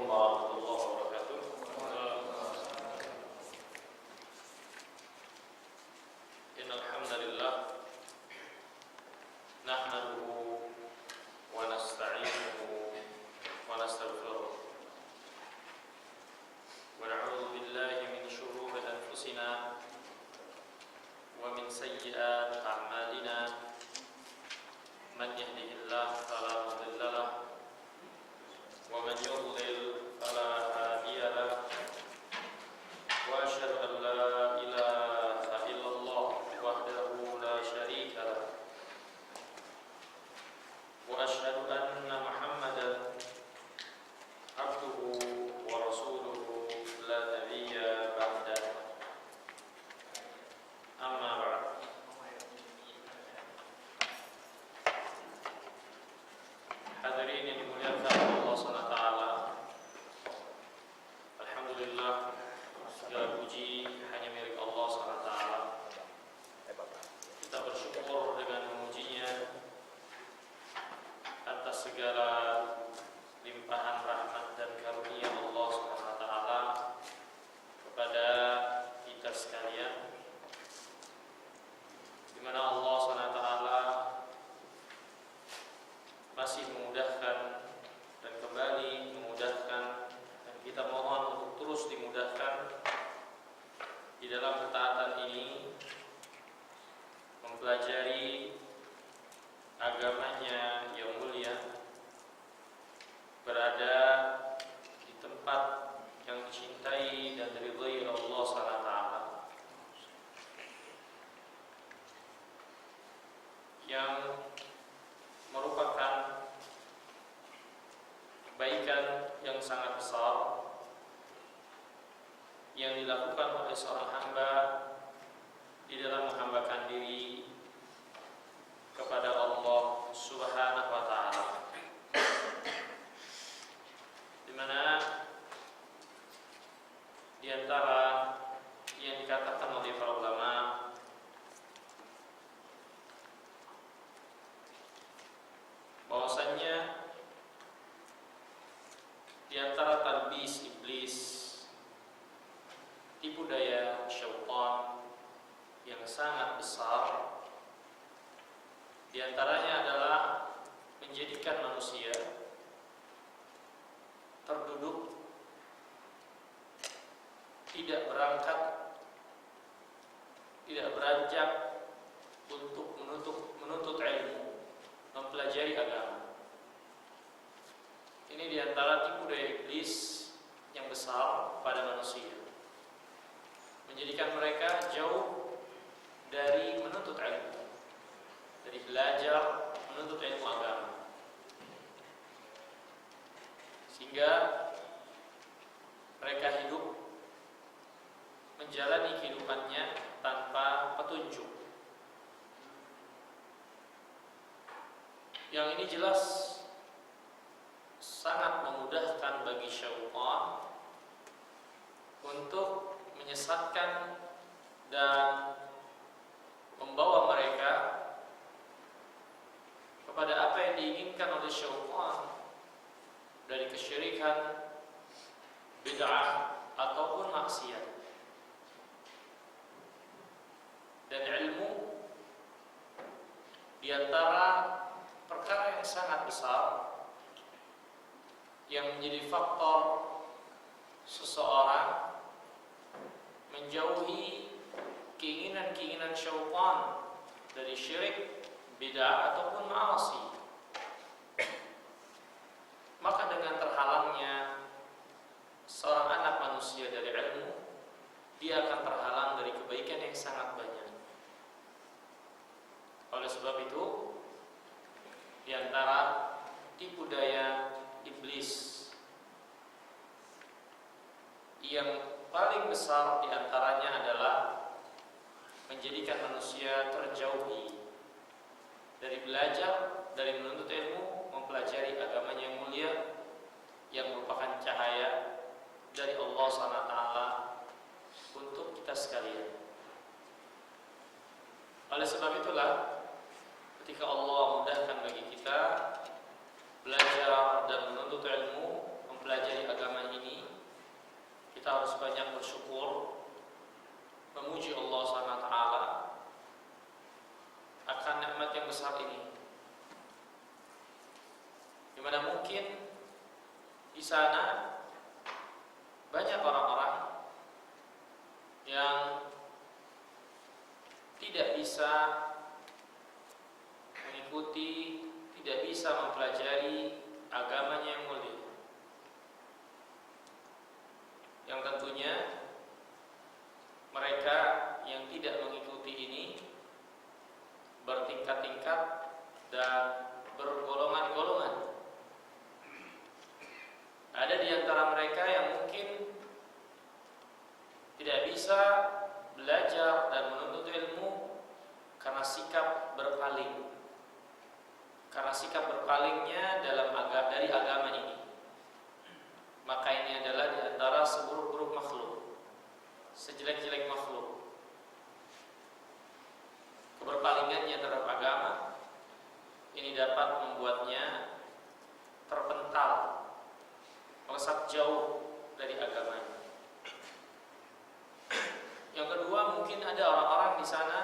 warahmatullahi wabarakatuh. Innal hamdalillah nahmaduhu wa nasta'inuhu wa nastaghfiruh wa na'udzu billahi min shururi anfusina wa min sayyiati a'malina. Man yahdihillahu fala mudilla lahu wa man yudlil fala hadiya lahu. Wa asyhadu an la ilaha illallah wahdahu la syarika lahu wa asyhadu anna Muhammadan abduhu wa rasuluhu la nabiyya ba'dahu. Amma ba'd. Hadirin yang dimuliakan Allah SWT, alhamdulillah, segala puji hanya milik Allah SWT. Kita bersyukur dengan memujinya atas segala limpahan rahmat dan karunia Allah SWT kepada kita sekalian, di mana Allah SWT masih memudahkan dan kembali memudahkan, dan kita mohon untuk terus dimudahkan di dalam ketaatan ini, mempelajari agamanya yang mulia, berada di tempat yang dicintai dan diridhai Allah SWT, yang merupakan kebaikan yang sangat besar yang dilakukan oleh seorang hamba di dalam menghambakan diri kepada Allah Subhanahu wa taala, di mana di antara yang dikatakan oleh para ulama, bahwasanya di antara talbis iblis, tipu daya syaitan yang sangat besar, di antaranya adalah menjadikan manusia terduduk, tidak berangkat, tidak beranjak untuk menuntut ilmu, mempelajari agama. Ini di antara tipu daya iblis yang besar pada manusia, menjadikan mereka jauh dari menuntut ilmu, dari belajar menuntut ilmu agama, sehingga mereka hidup menjalani kehidupannya tanpa petunjuk. Yang ini jelas sangat memudahkan bagi syaitan untuk menyesatkan dan membawa mereka kepada apa yang diinginkan oleh syaitan dari kesyirikan, bid'ah ataupun maksiat. Dan ilmu di antara perkara yang sangat besar yang menjadi faktor seseorang menjauhi keinginan-keinginan syaitan dari syirik, bid'ah ataupun ma'asi. Maka dengan terhalangnya seorang anak manusia dari ilmu, dia akan terhalang dari kebaikan yang sangat banyak. Oleh sebab itu, di antara tipu daya iblis yang paling besar di antaranya adalah menjadikan manusia terjauhi dari belajar, dari menuntut ilmu, mempelajari agamanya yang mulia, yang merupakan cahaya dari Allah SWT untuk kita sekalian. Oleh sebab itulah, ketika Allah mudahkan bagi kita belajar dan menuntut ilmu, mempelajari agamanya kita harus banyak bersyukur, memuji Allah Subhanahu wa taala akan nikmat yang besar ini. Di mana mungkin di sana banyak orang-orang yang tidak bisa mengikuti, tidak bisa mempelajari agamanya yang mulia, yang tentunya mereka yang tidak mengikuti ini bertingkat-tingkat dan bergolongan-golongan. Ada di antara mereka yang mungkin tidak bisa belajar dan menuntut ilmu karena sikap berpaling, karena sikap berpalingnya dari agama ini. Maka ini adalah di antara seburuk-buruk makhluk, sejelek-jelek makhluk. Keberpalingannya terhadap agama ini dapat membuatnya terpental, melesat jauh dari agamanya. Yang kedua, mungkin ada orang-orang di sana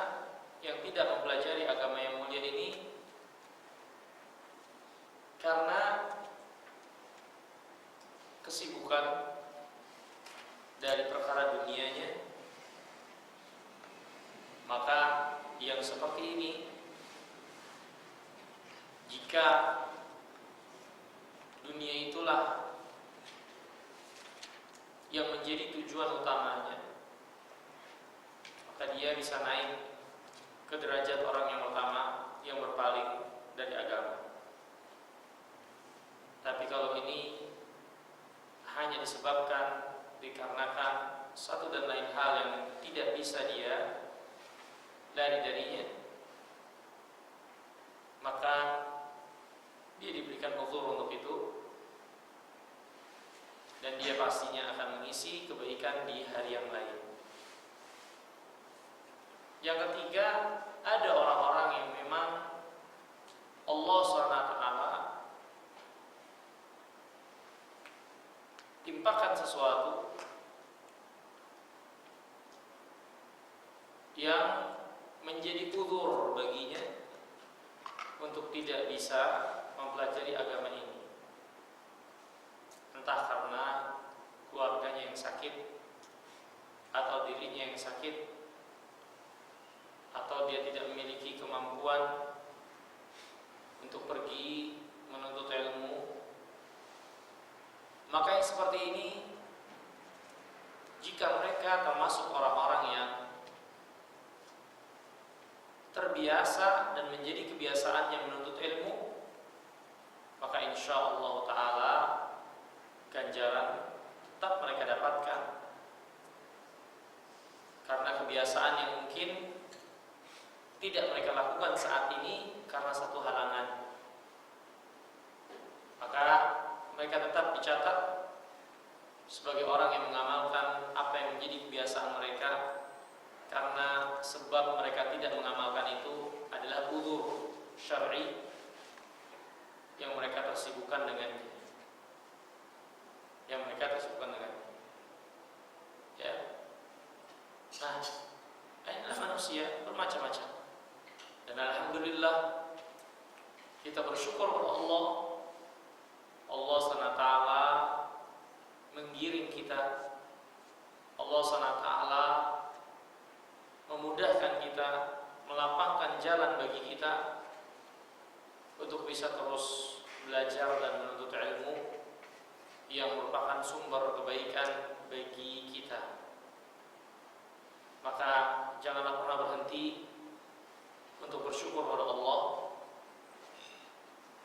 yang tidak mempelajari agama yang mulia ini karena kesibukan dari perkara dunianya. Maka yang seperti ini, jika dunia itulah yang menjadi tujuan utamanya, maka dia bisa naik ke derajat orang yang utama yang berpaling dari agama. Tapi kalau ini hanya disebabkan dikarenakan satu dan lain hal yang tidak bisa dia lari darinya, maka dia diberikan uzur untuk itu, dan dia pastinya akan mengisi kebaikan di hari yang lain. Yang ketiga, ada orang-orang yang memang Allah SWT timpakan sesuatu yang menjadi uzur baginya untuk tidak bisa mempelajari agama ini. Entah karena keluarganya yang sakit, atau dirinya yang sakit, atau dia tidak memiliki kemampuan untuk pergi menuntut ilmu. Maka yang seperti ini, jika mereka termasuk orang-orang yang terbiasa dan menjadi kebiasaannya menuntut ilmu, maka insyaallah ta'ala ganjaran tetap mereka dapatkan, karena kebiasaan yang mungkin tidak mereka lakukan saat ini karena satu halangan, maka mereka tetap dicatat sebagai orang yang mengamalkan apa yang menjadi kebiasaan mereka, karena sebab mereka tidak mengamalkan itu adalah uzur syar'i yang mereka tersibukkan dengannya, ya. Nah, inilah manusia bermacam-macam, dan alhamdulillah kita bersyukur kepada Allah SWT menggiring kita, Allah SWT memudahkan kita, melapangkan jalan bagi kita untuk bisa terus belajar dan menuntut ilmu yang merupakan sumber kebaikan bagi kita. Maka janganlah pernah berhenti untuk bersyukur kepada Allah,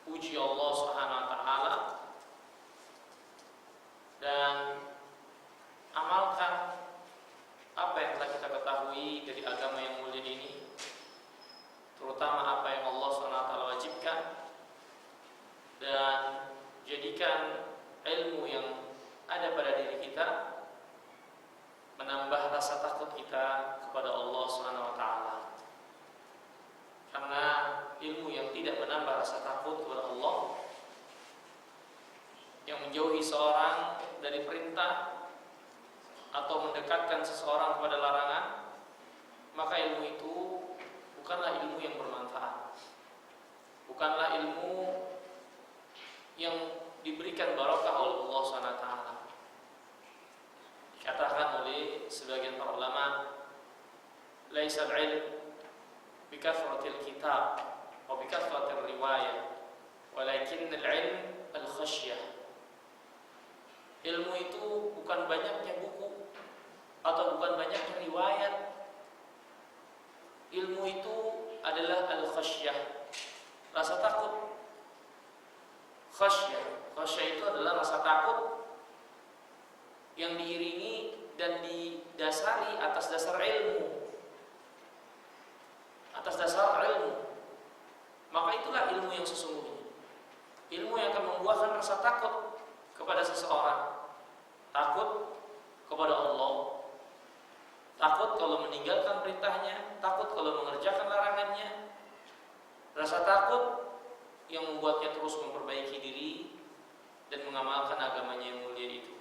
puji Allah Subhanahu wa taala, dan amalkan apa yang telah kita ketahui dari agama yang mulia ini, terutama apa yang Allah SWT wajibkan, dan jadikan ilmu yang ada pada diri kita menambah rasa takut kita kepada Allah SWT. Karena ilmu yang tidak menambah rasa takut kepada Allah, yang menjauhi seorang dari perintah atau mendekatkan seseorang kepada larangan, maka ilmu itu bukanlah ilmu yang bermanfaat, bukanlah ilmu yang diberikan barakah oleh Allah SWT. Dikatakan oleh sebagian para ulama, laisa al-ilm bikathratil kitab wa bikathratil riwayah, walakin al-ilm al-khasyah. Ilmu itu bukan banyaknya buku atau bukan banyaknya riwayat. Ilmu itu adalah al-khasyah, rasa takut. Khasyah itu adalah rasa takut yang diiringi dan didasari atas dasar ilmu. Atas dasar ilmu. Maka itulah ilmu yang sesungguhnya. Ilmu yang akan membuahkan rasa takut kepada seseorang. Takut kepada Allah. Takut kalau meninggalkan perintahnya, takut kalau mengerjakan larangannya. Rasa takut yang membuatnya terus memperbaiki diri dan mengamalkan agamanya yang mulia itu.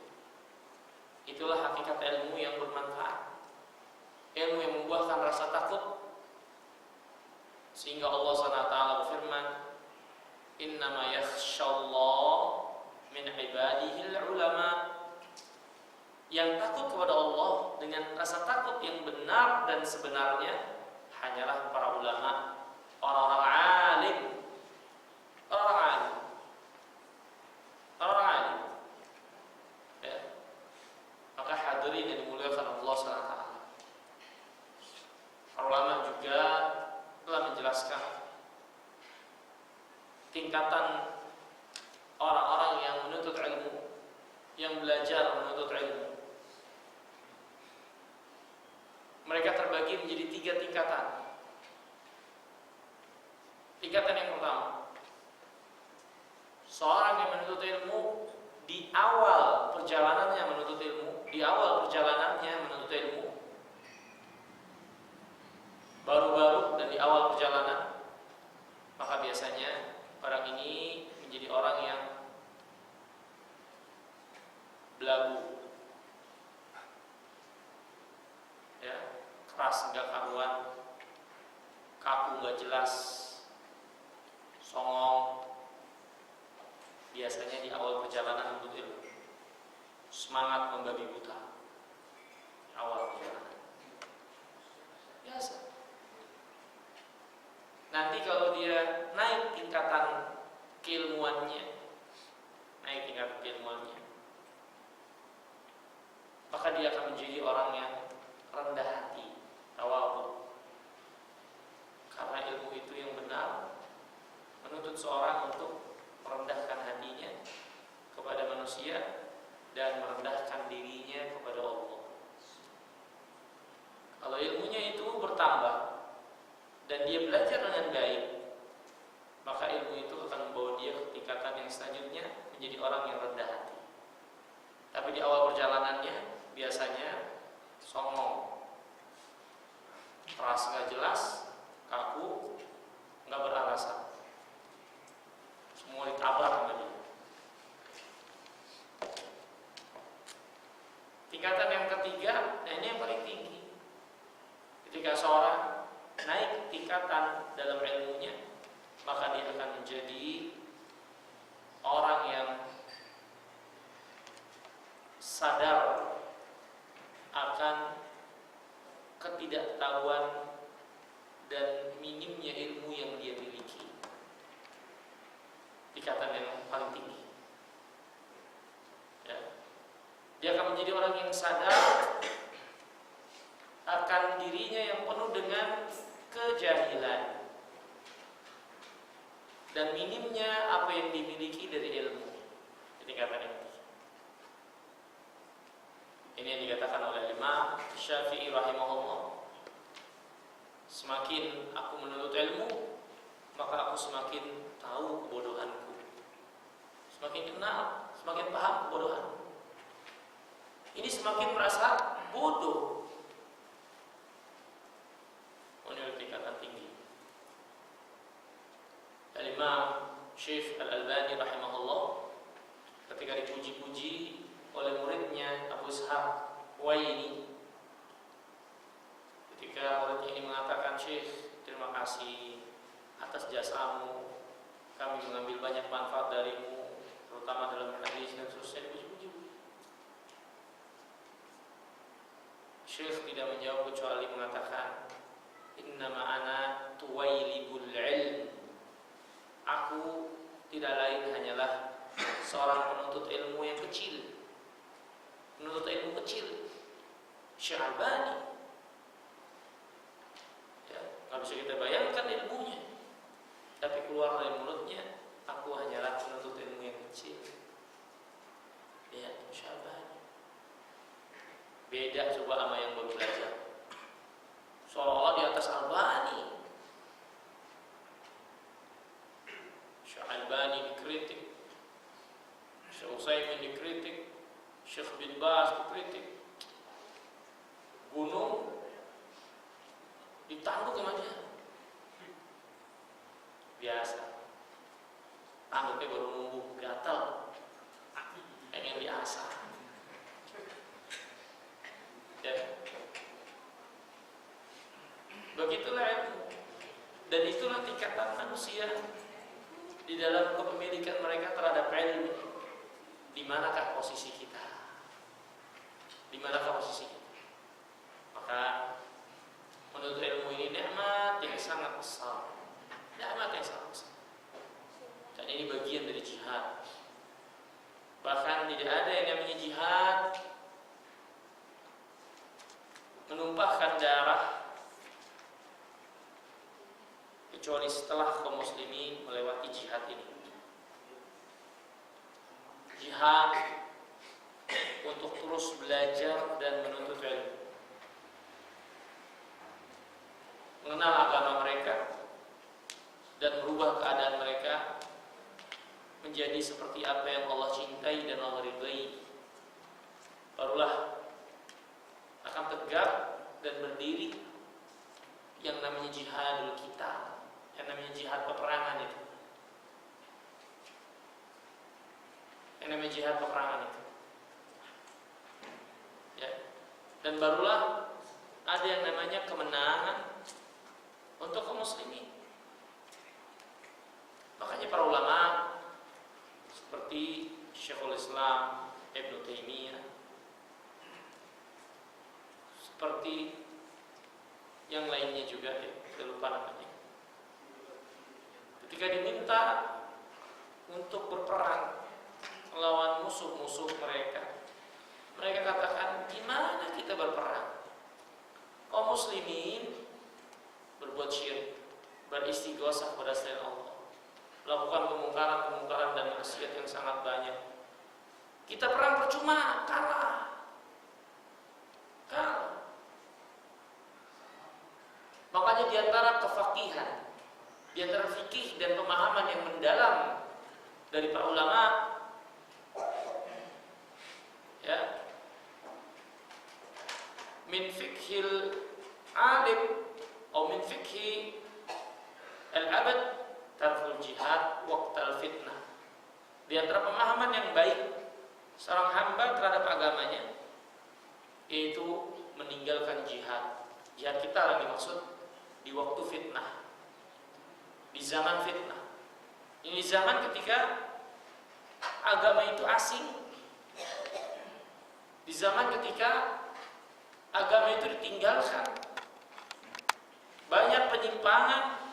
Itulah hakikat ilmu yang bermanfaat. Ilmu yang membuahkan rasa takut. Sehingga Allah SWT berfirman, innama yakhshallah min ibadihil ulama. Yang takut kepada Allah dengan rasa takut yang benar dan sebenarnya hanyalah para ulama, orang-orang alim. Orang alim. Ya. Maka hadirin yang dimuliakan Allah SWT, para ulama juga telah menjelaskan tingkatan orang-orang yang menuntut ilmu, yang belajar menuntut ilmu. Mereka terbagi menjadi 3 tingkatan. Tingkatan yang pertama, seorang yang menuntut ilmu di awal perjalanannya menuntut ilmu, baru-baru dan di awal perjalanan, maka biasanya orang ini menjadi orang yang belagu, ya, keras enggak karuan, kaku enggak jelas, songong. Biasanya di awal perjalanan menuntut ilmu, semangat membabi buta di awal perjalanan. Biasa. Nanti kalau dia naik tingkatan keilmuannya, maka dia akan menjadi orang yang rendah hati, tawadhu. Karena ilmu itu yang benar menuntut seorang untuk merendahkan hatinya kepada manusia dan merendahkan dirinya kepada Allah. Kalau ilmunya itu bertambah dan dia belajar dengan baik, maka ilmu itu akan membawa dia ke tingkatan yang selanjutnya menjadi orang yang rendah hati. Tapi di awal perjalanannya biasanya songong, keras gak jelas, kaku, gak beralasan, semua ditabrak sama dia. Tingkatan yang ketiga, nah ini yang paling tinggi. Ketika seorang naik tingkatan dalam ilmunya, maka dia akan menjadi orang yang sadar akan ketidaktahuan dan minimnya ilmu yang dia miliki. Tingkatan yang paling tinggi, ya. Dia akan menjadi orang yang sadar akan dirinya yang penuh dengan kejahilan dan minimnya apa yang dimiliki dari ilmu. Tingkatan yang tinggi. Ini yang dikatakan oleh Imam Syafi'i rahimahullah, semakin aku menuntut ilmu, maka aku semakin tahu kebodohanku, semakin kenal, semakin paham kebodohanku. Ini semakin merasa bodoh. Ini tingkatan tinggi. Imam Syekh Al-Albani rahimahullah ketika dipuji-puji oleh muridnya Abu Ishaq Huwaini ketika muridnya ini mengatakan, "Syekh, terima kasih atas jasamu. Kami mengambil banyak manfaat darimu, terutama dalam hadis dan seterusnya." Dipuji-puji. Syekh tidak menjawab kecuali mengatakan, "Innama ana tuwailibul ilm." Aku tidak lain hanyalah seorang penuntut ilmu yang kecil. Penuntut ilmu kecil. Syekh Albani. Ya, nggak bisa kita bayangkan ilmunya. Tapi keluar dari mulutnya, "Aku hanyalah penuntut ilmu yang kecil." Ya, Syekh Albani. Beda coba sama yang baru belajar. Seolah-olah di atas Albani. Syekh Albani dikritik, Syekh Utsaimin dikritik, Syekh bin Baz dikritik. Gunung ditanduk sama dia. Biasa. Tanduknya baru numbuh, gatal. Pengen diasah. Ya. Begitulah ilmu. Dan itulah tingkatan manusia di dalam kepemilikan mereka terhadap ilmu. Di manakah posisi kita? Di manakah posisi kita? Maka menurut ilmu ini nikmat yang sangat besar. Nikmat yang sangat besar. Dan ini bagian dari jihad. Bahkan tidak ada yang namanya jihad menumpahkan darah kecuali setelah kaum muslimin melewati jihad ini. Jihad untuk terus belajar dan menuntut ilmu, mengenal agama mereka dan merubah keadaan mereka menjadi seperti apa yang Allah cintai dan Allah ridai. Barulah akan tegak dan berdiri yang namanya jihadul kita, yang namanya jihad peperangan itu. Yang namanya jihad peperangan itu. Ya. Dan barulah ada yang namanya kemenangan untuk kaum muslimin. Makanya para ulama seperti Syekhul Islam Ibnu Taimiyah, seperti yang lainnya juga, saya lupa namanya, ketika diminta untuk berperang melawan musuh-musuh mereka, mereka katakan, gimana kita berperang? Kaum muslimin berbuat syirik, beristighosah pada selain Allah, melakukan kemungkaran dan maksiat yang sangat banyak. Kita perang percuma, kalah. Makanya diantara kefakihan, diantara fikih dan pemahaman yang mendalam dari para ulama, ya, min fikhil alim atau min fikhi al-abad tarful jihad waqtal fitnah. Di antara pemahaman yang baik seorang hamba terhadap agamanya yaitu meninggalkan jihad. Jihad kita yang dimaksud di waktu fitnah, di zaman fitnah. Ini zaman ketika agama itu asing, di zaman ketika agama itu ditinggalkan, banyak penyimpangan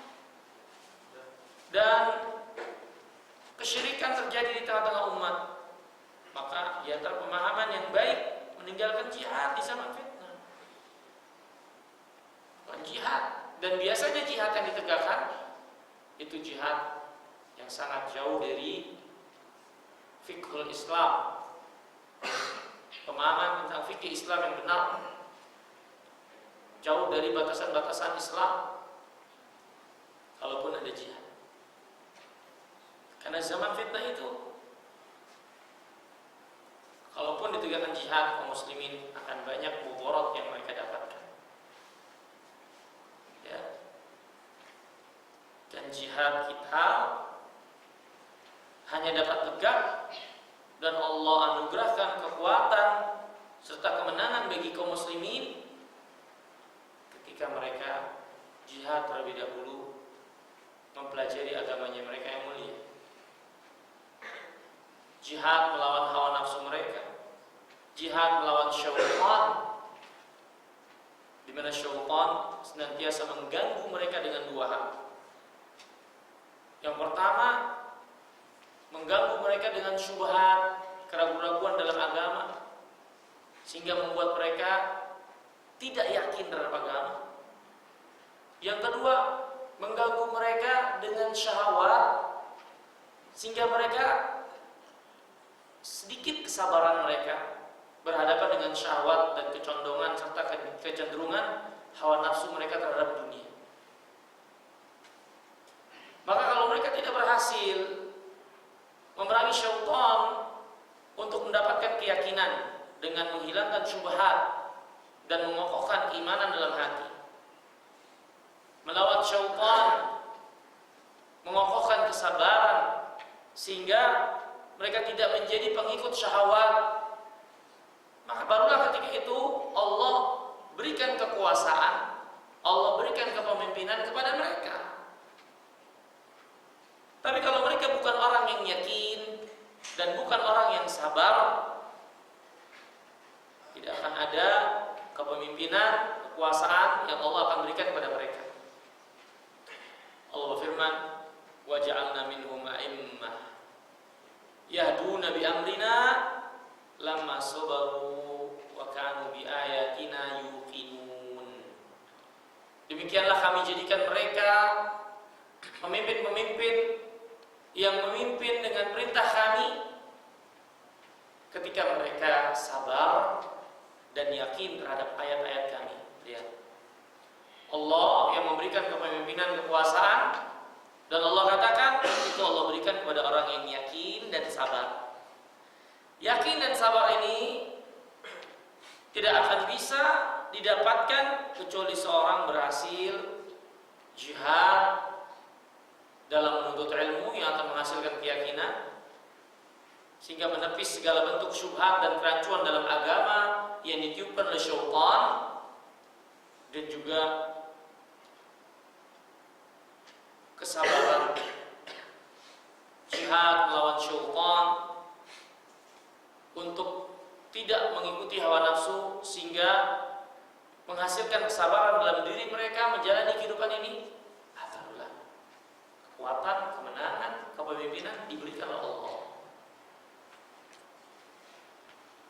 dan kesyirikan terjadi di tengah-tengah umat. Maka di antara pemahaman yang baik meninggalkan jihad di zaman fitnah. Jihad, dan biasanya jihad yang ditegakkan itu jihad yang sangat jauh dari fiqhul Islam, pemahaman tentang fikih Islam yang benar, jauh dari batasan-batasan Islam. Kalaupun ada jihad, karena zaman fitnah itu, kalaupun ditegakkan jihad, kaum muslimin akan banyak mudarat yang mereka dapatkan. Ya. Dan jihad kita hanya dapat tegak dan Allah anugerahkan kekuatan serta kemenangan bagi kaum muslimin ketika mereka jihad terlebih dahulu mempelajari agamanya mereka yang mulia. Jihad melawan hawa nafsu mereka, jihad melawan syaitan, di mana syaitan senantiasa mengganggu mereka dengan dua hal. Yang pertama, mengganggu mereka dengan syubhat, keraguan-keraguan dalam agama, sehingga membuat mereka tidak yakin terhadap agama. Yang kedua, mengganggu mereka dengan syahwat, sehingga mereka sedikit kesabaran mereka berhadapan dengan syahwat dan kecondongan serta kecenderungan hawa nafsu mereka terhadap dunia. Maka kalau mereka tidak berhasil memerangi syaitan untuk mendapatkan keyakinan dengan menghilangkan syubhat dan mengokohkan keimanan dalam hati, melawan syaitan, mengokohkan kesabaran sehingga mereka tidak menjadi pengikut syahwat, maka barulah ketika itu Allah berikan kekuasaan, Allah berikan kepemimpinan kepada mereka. Tapi kalau mereka bukan orang yang yakin dan bukan orang yang sabar, tidak akan ada kepemimpinan, kekuasaan yang Allah akan berikan kepada mereka. Allah berfirman, "Wa ja'alna minhum a'immah yahduna bi amrina lamma sabaru wa kanu bi ayatina yuqinun." Demikianlah kami jadikan mereka pemimpin-pemimpin yang memimpin dengan perintah kami ketika mereka sabar dan yakin terhadap ayat-ayat kami. Lihat, Allah yang memberikan kepemimpinan, kekuasaan, dan Allah katakan itu Allah berikan kepada orang yang yakin dan sabar. Yakin dan sabar ini tidak akan bisa didapatkan kecuali seorang berhasil jihad dalam menuntut ilmu yang akan menghasilkan keyakinan, sehingga menepis segala bentuk syubhat dan kerancuan dalam agama yang ditiupkan oleh syaitan, dan juga kesabaran jihad melawan syaitan untuk tidak mengikuti hawa nafsu, sehingga menghasilkan kesabaran dalam diri mereka menjalani kehidupan ini. Alhamdulillah, kekuatan, kemenangan, kepemimpinan diberikan oleh Allah.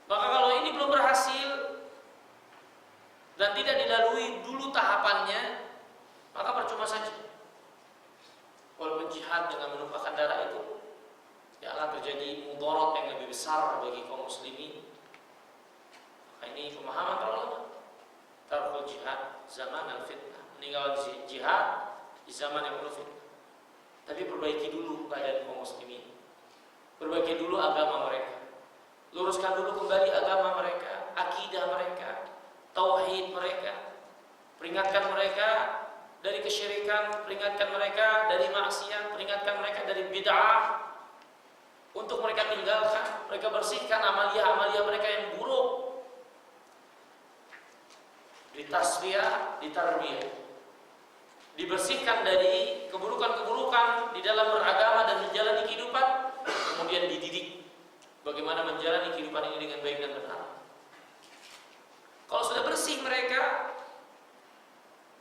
Maka kalau ini belum berhasil dan tidak dilalui dulu tahapannya, maka percuma saja. Walaupun jihad dengan menumpahkan darah itu, ya akan terjadi mudarat yang lebih besar bagi kaum muslimin. Maka ini pemahaman para ulama. Tarkul jihad zaman al-fitnah, meninggalkan jihad di zaman yang penuh fitnah. Tapi perbaiki dulu keadaan kaum muslimin, perbaiki dulu agama mereka, luruskan dulu kembali agama mereka, akidah mereka, tauhid mereka, peringatkan mereka dari kesyirikan, peringatkan mereka dari maksiat, peringatkan mereka dari bid'ah, untuk mereka tinggalkan, mereka bersihkan amalia-amalia mereka yang buruk, ditasfiyah, ditarbiyah, dibersihkan dari keburukan-keburukan di dalam beragama dan menjalani kehidupan, kemudian dididik bagaimana menjalani kehidupan ini dengan baik dan benar. Kalau sudah bersih mereka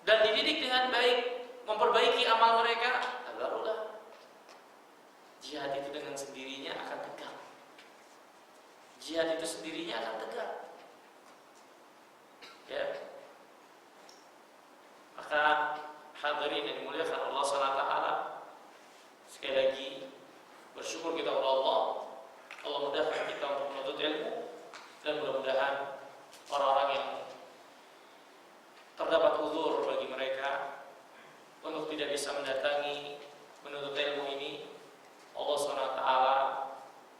dan dididik dengan baik, memperbaiki amal mereka, barulah jihad itu dengan sendirinya akan tegak. Jihad itu sendirinya akan tegak. Ya. Maka hadirin yang dimuliakan Allah SWT, sekali lagi bersyukur kita kepada Allah. Allah mudahkan kita untuk menuntut ilmu, dan mudah-mudahan orang-orang yang terdapat uzur bagi mereka untuk tidak bisa mendatangi menuntut ilmu ini, Allah SWT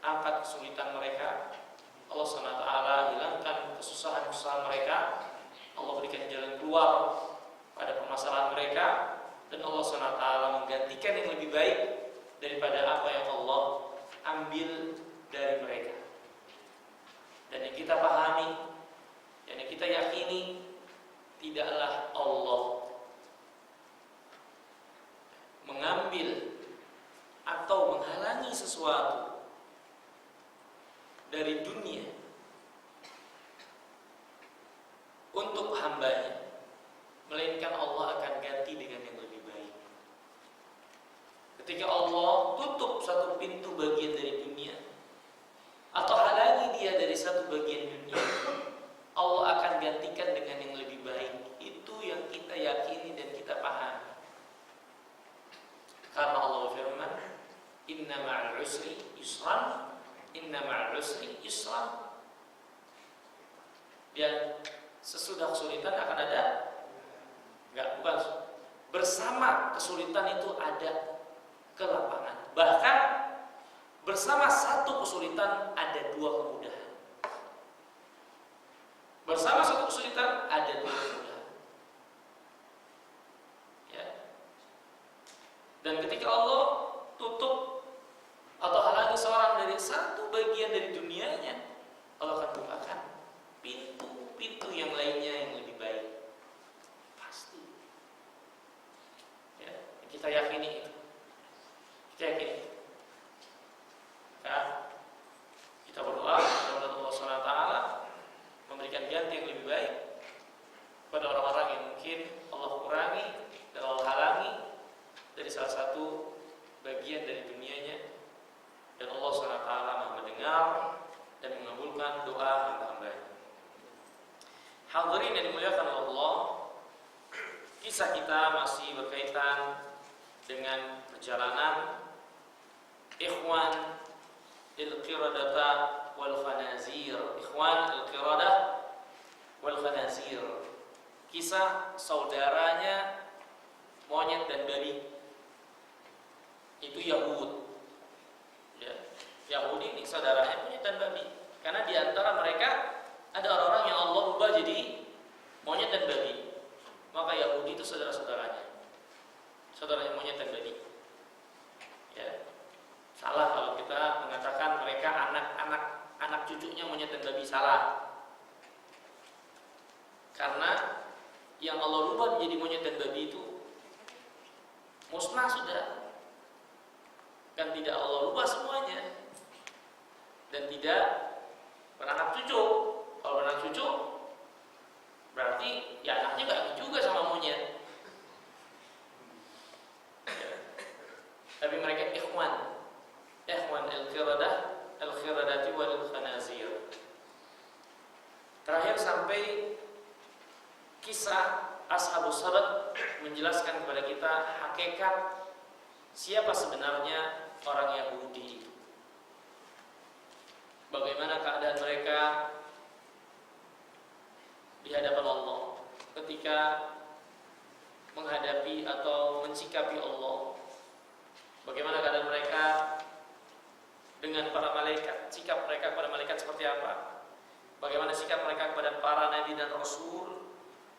angkat kesulitan mereka, Allah SWT hilangkan kesusahan-kesusahan mereka, Allah berikan jalan keluar pada permasalahan mereka, dan Allah SWT menggantikan yang lebih baik daripada apa yang Allah ambil dari mereka. Dan yang kita pahami kita yakini tidaklah Allah mengambil atau menghalangi sesuatu dari dunia untuk hambanya, melainkan Allah akan ganti dengan yang lebih baik. Ketika Allah tutup satu pintu bagian dari dunia atau halangi dia dari satu bagian dunia, Allah akan gantikan dengan yang lebih baik. Itu yang kita yakini dan kita pahami. Karena Allah firman, inna ma'al usri yusran, inna ma'al usri yusran. Dan sesudah kesulitan akan ada, bukan, bersama kesulitan itu ada kelapangan. Bahkan bersama satu kesulitan ada dua kemudahan. Bersama satu kesulitan ada dua kemudahan. Ya. Dan ketika Allah tutup atau halangi seorang dari satu bagian dari dunianya, Allah akan bukakan pintu-pintu yang lainnya yang lebih baik. Pasti. Ya, kita yakini itu. Kita yakini. Nah, kita berdoa kepada Allah SWT memberikan ganti yang lebih baik pada orang-orang yang mungkin Allah kurangi dan Allah halangi dari salah satu bagian dari dunianya, dan Allah SWT Maha mendengar dan mengabulkan doa hamba-hambanya. Hadirin yang dimuliakan Allah, kisah kita masih berkaitan dengan perjalanan ikhwan al-qiradata wal khanazir. Ikhwan al-qiradah wal khanazir, kisah saudaranya monyet dan babi. Itu Yahud. Ya. Yahudi ini saudaranya monyet dan babi. Karena di antara mereka ada orang-orang yang Allah ubah jadi monyet dan babi. Maka Yahudi itu saudara-saudaranya. Saudaranya monyet dan babi. Ya. Salah kalau kita mengatakan mereka anak cucunya monyet dan babi, salah. Karena yang Allah ubah menjadi monyet dan babi itu musnah sudah. Kan tidak Allah ubah semuanya. Dan tidak beranak cucu. Kalau beranak cucu berarti ya anaknya gak juga sama monyet. Tapi mereka ikhwan al-qiradati wal khanazir. Terakhir sampai kisah Ashabus Sabat menjelaskan kepada kita hakikat siapa sebenarnya orang Yahudi itu. Bagaimana keadaan mereka di hadapan Allah ketika menghadapi atau mensikapi Allah. Bagaimana keadaan mereka dengan para malaikat, sikap mereka kepada malaikat seperti apa? Bagaimana sikap mereka kepada para nabi dan rasul?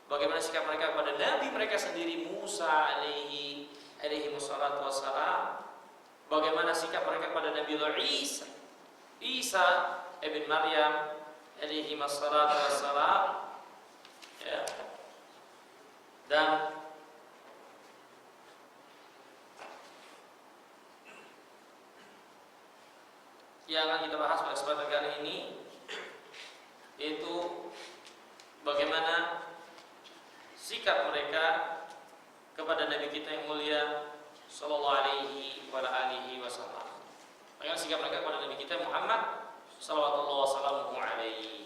Bagaimana sikap mereka kepada nabi mereka sendiri Musa alaihi wassalatu wassalam? Bagaimana sikap mereka kepada Nabi Isa ibn Maryam alaihi wassalatu wassalam? Ya. Dan yang akan kita bahas pada kesempatan kali ini yaitu bagaimana sikap mereka kepada Nabi kita yang mulia sallallahu alaihi wasallam. Bagaimana sikap mereka kepada Nabi kita Muhammad sallallahu alaihi.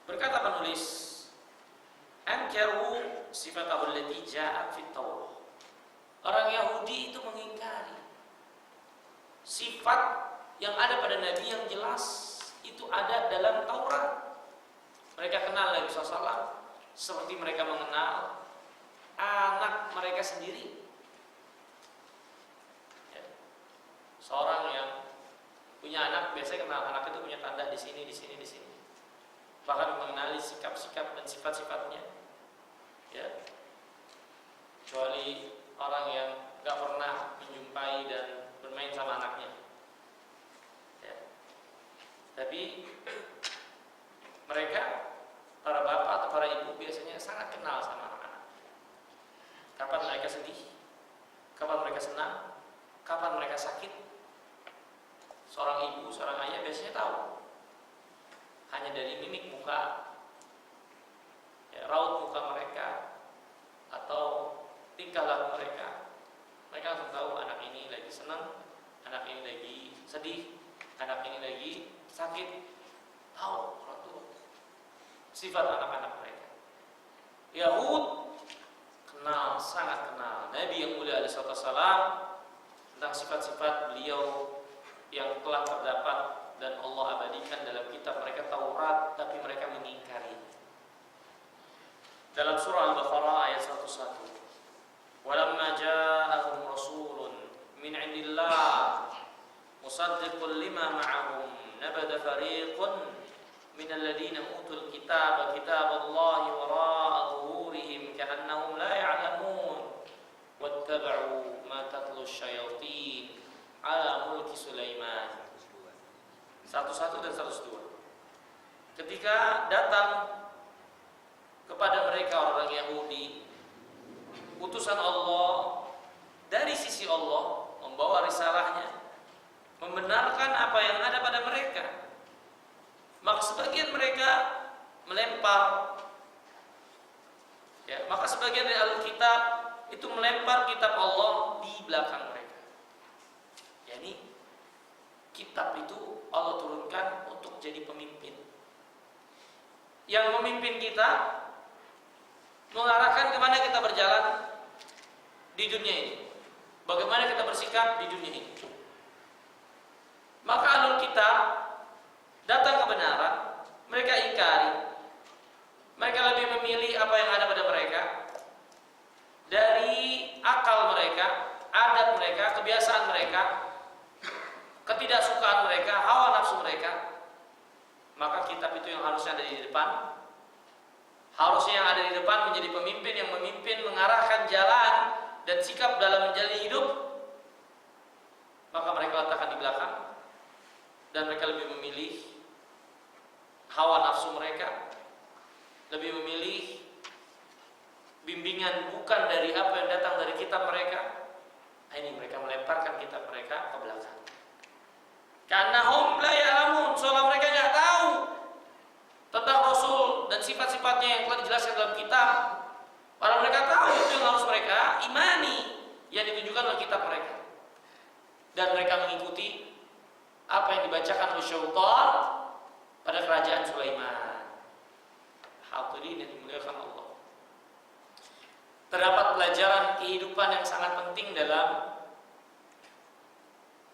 Berkata penulis, ankaru sifatahu allati ja'at fit Taurah. Orang Yahudi itu mengingkari sifat yang ada pada Nabi yang jelas itu ada dalam Taurat. Mereka kenal Nabi SAW seperti mereka mengenal anak mereka sendiri. Ya. Seorang yang punya anak biasanya kenal anak itu punya tanda di sini. Bahkan mengenali sikap-sikap dan sifat-sifatnya. Ya. Kecuali orang yang gak pernah menjumpai dan bermain sama anaknya. Tapi mereka para bapak atau para ibu biasanya sangat kenal sama anak-anak. Kapan mereka sedih, kapan mereka senang, kapan mereka sakit. Seorang ibu, seorang ayah biasanya tahu hanya dari mimik muka, ya, raut muka mereka atau tingkah laku mereka. Mereka langsung tahu anak ini lagi senang, anak ini lagi sedih, anak ini lagi sakit. Tahu orang tua sifat anak-anak mereka. Yahud kenal, sangat kenal Nabi yang mulia alaihi wasallam tentang sifat-sifat beliau yang telah terdapat dan Allah abadikan dalam kitab mereka Taurat, tapi mereka mengingkari. Dalam surah Al-Baqarah ayat 101, "Walamma ja'ahum rasulun min 'indillah musaddiqun lima ma'ahum nabada fariqun minal ladzina utul kitaba kitaballahi wara'a dhuhurihim ka'annahum la ya'lamun wattaba'u ma tatlu asyayatin ala mulki Sulaiman." 101 dan 102. Ketika datang kepada mereka orang Yahudi utusan Allah dari sisi Allah, membawa risalahnya, membenarkan apa yang ada pada mereka, maka sebagian mereka melempar, ya, maka sebagian dari Alkitab itu melempar kitab Allah di belakang mereka. Yani kitab itu Allah turunkan untuk jadi pemimpin. Yang memimpin kita, mengarahkan kemana kita berjalan di dunia ini, bagaimana kita bersikap di dunia ini. Maka Ahlul Kitab datang kebenaran, mereka ingkari. Mereka lebih memilih apa yang ada pada mereka dari akal mereka, adat mereka, kebiasaan mereka, ketidaksukaan mereka, hawa nafsu mereka. Maka kitab itu yang harusnya ada di depan, harusnya yang ada di depan menjadi pemimpin yang memimpin, mengarahkan jalan dan sikap dalam menjalani hidup, maka mereka letakkan di belakang. Dan mereka lebih memilih hawa nafsu mereka, lebih memilih bimbingan bukan dari apa yang datang dari kitab mereka. Ini mereka melemparkan kitab mereka ke belakang. Karena hum la ya'lamun, soalnya mereka nggak tahu tentang Rasul dan sifat-sifatnya yang telah dijelaskan dalam kitab. Padahal mereka tahu itu yang harus mereka imani, yang ditunjukkan oleh kitab mereka. Dan mereka mengikuti apa yang dibacakan oleh syaitan pada kerajaan Sulaiman. Hadirin yang dimuliakan Allah. Terdapat pelajaran kehidupan yang sangat penting dalam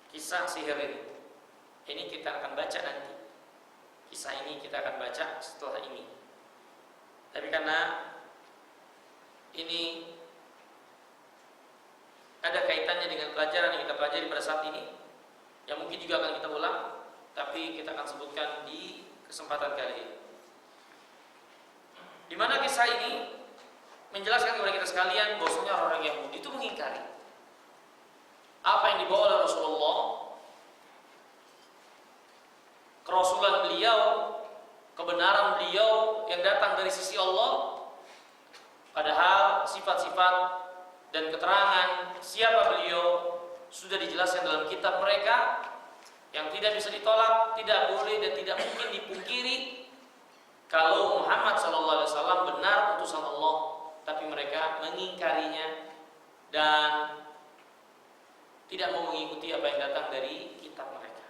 kisah sihir ini. Ini kita akan baca nanti. Kisah ini kita akan baca setelah ini. Tapi karena ini ada kaitannya dengan pelajaran yang kita pelajari pada saat ini, yang mungkin juga akan kita ulang, tapi kita akan sebutkan di kesempatan kali ini. Di mana kisah ini menjelaskan kepada kita sekalian bahwasanya orang Yahudi itu mengingkari apa yang dibawa oleh Rasulullah, kerasulan beliau, kebenaran beliau yang datang dari sisi Allah. Padahal sifat-sifat dan keterangan siapa beliau sudah dijelaskan dalam kitab mereka, yang tidak bisa ditolak, tidak boleh dan tidak mungkin dipungkiri kalau Muhammad SAW benar utusan Allah, tapi mereka mengingkarinya dan tidak mau mengikuti apa yang datang dari kitab mereka.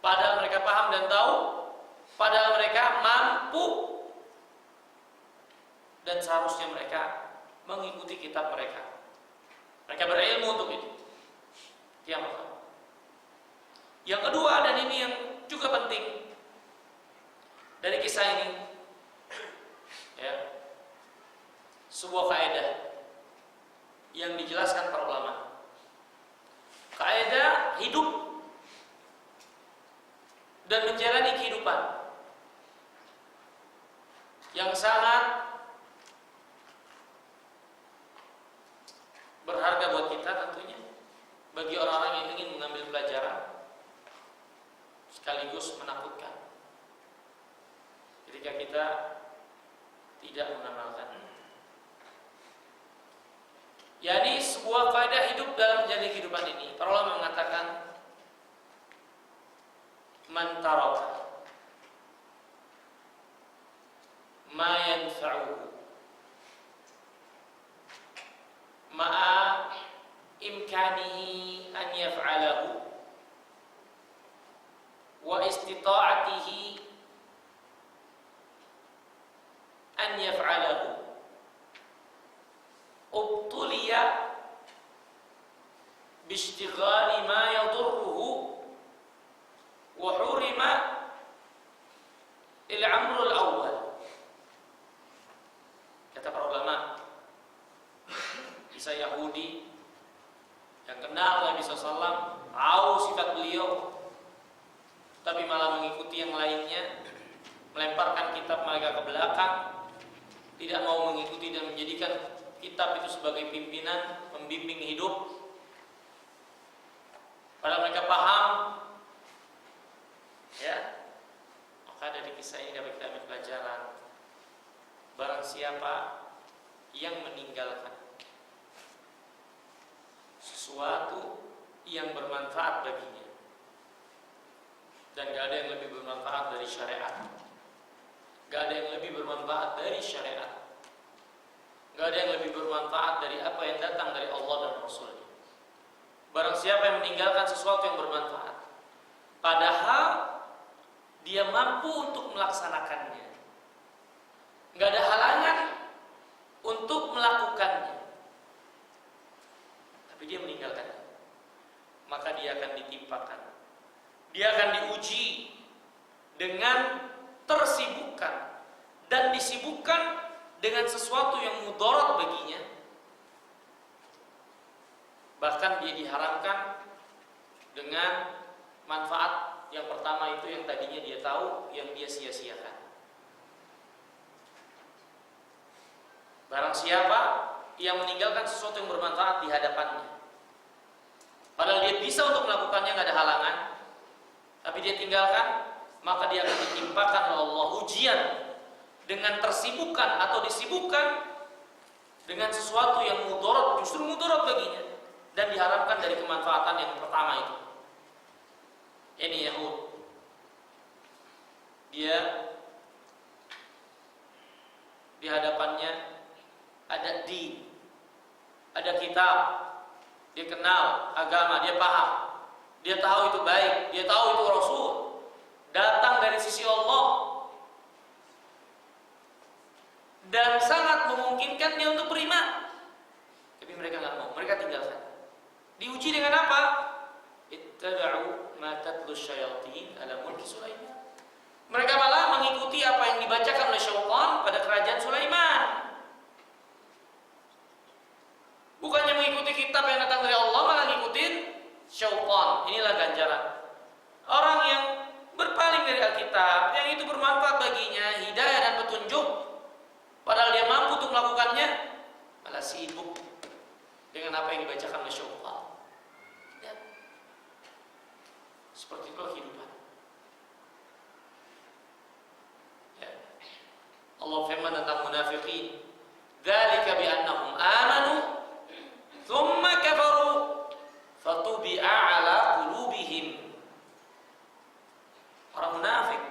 Padahal mereka paham dan tahu, padahal mereka mampu dan seharusnya mereka mengikuti kitab mereka. Mereka berilmu untuk itu. Yang pertama. Yang kedua, dan ini yang juga penting dari kisah ini, ya, sebuah kaidah yang dijelaskan para ulama. Kaidah hidup dan menjalani kehidupan yang sangat berharga buat kita tentunya, bagi orang-orang yang ingin mengambil pelajaran sekaligus menakutkan. Ketika kita tidak mengamalkan. Yani sebuah kaidah hidup dalam menjalani kehidupan ini. Para ulama mengatakan man taraka ma yanfa'uhu ma'a imkanihi an yaf'alahu wa istita'atihi an yaf'alahu ubtuliya bishtighali ma yadurruhu wa hurima al-amrul awwal. Kata para ulama, kisah Yahudi yang kenal Nabi SAW, tahu sifat beliau, tapi malah mengikuti yang lainnya, melemparkan kitab mereka ke belakang, tidak mau mengikuti dan menjadikan kitab itu sebagai pimpinan membimbing hidup. Padahal mereka paham, ya. Maka dari kisah ini dapat kita ambil pelajaran. Barang siapa yang meninggalkan sesuatu yang bermanfaat baginya, dan gak ada yang lebih bermanfaat dari syariat, gak ada yang lebih bermanfaat dari syariat, gak ada yang lebih bermanfaat dari apa yang datang dari Allah dan Rasulnya. Barang siapa yang meninggalkan sesuatu yang bermanfaat, padahal dia mampu untuk melaksanakannya, gak ada halangan untuk melakukannya, tapi dia meninggalkan, maka dia akan ditimpakan, dia akan diuji dengan tersibukkan dan disibukkan dengan sesuatu yang mudarat baginya. Bahkan dia diharamkan dengan manfaat yang pertama itu yang tadinya dia tahu, yang dia sia-siakan. Barang siapa yang meninggalkan sesuatu yang bermanfaat di hadapannya, padahal dia bisa untuk melakukannya, gak ada halangan, tapi dia tinggalkan, maka dia akan ditimpakan oleh Allah ujian dengan tersibukkan atau disibukkan dengan sesuatu yang mudarat, justru mudarat baginya, dan diharapkan dari kemanfaatan yang pertama itu. Ini Yahud, dia di hadapannya ada din, ada kitab, dia kenal agama, dia paham, dia tahu itu baik, dia tahu itu Rasul, datang dari sisi Allah, dan sangat memungkinkan dia untuk beriman, tapi mereka nggak mau, mereka tinggalkan. Diuji dengan apa? Ittaba'u ma tatlu syayatin ala mulki Sulaiman. Mereka malah mengikuti apa yang dibacakan oleh syaitan pada kerajaan Sulaiman. Bukannya mengikuti kitab yang datang dari Allah, malah ngikutin syaitan. Inilah ganjaran orang yang berpaling dari Alkitab, yang itu bermanfaat baginya, hidayah dan petunjuk, padahal dia mampu untuk melakukannya, malah sibuk dengan apa yang dibacakan oleh syaitan. Ya. Seperti itu kehidupan. Ya. Allah firman tentang munafiqin, dzalika bi annahum amanu tsumma kafaru fatubi'a ala qulubihim. Orang munafik,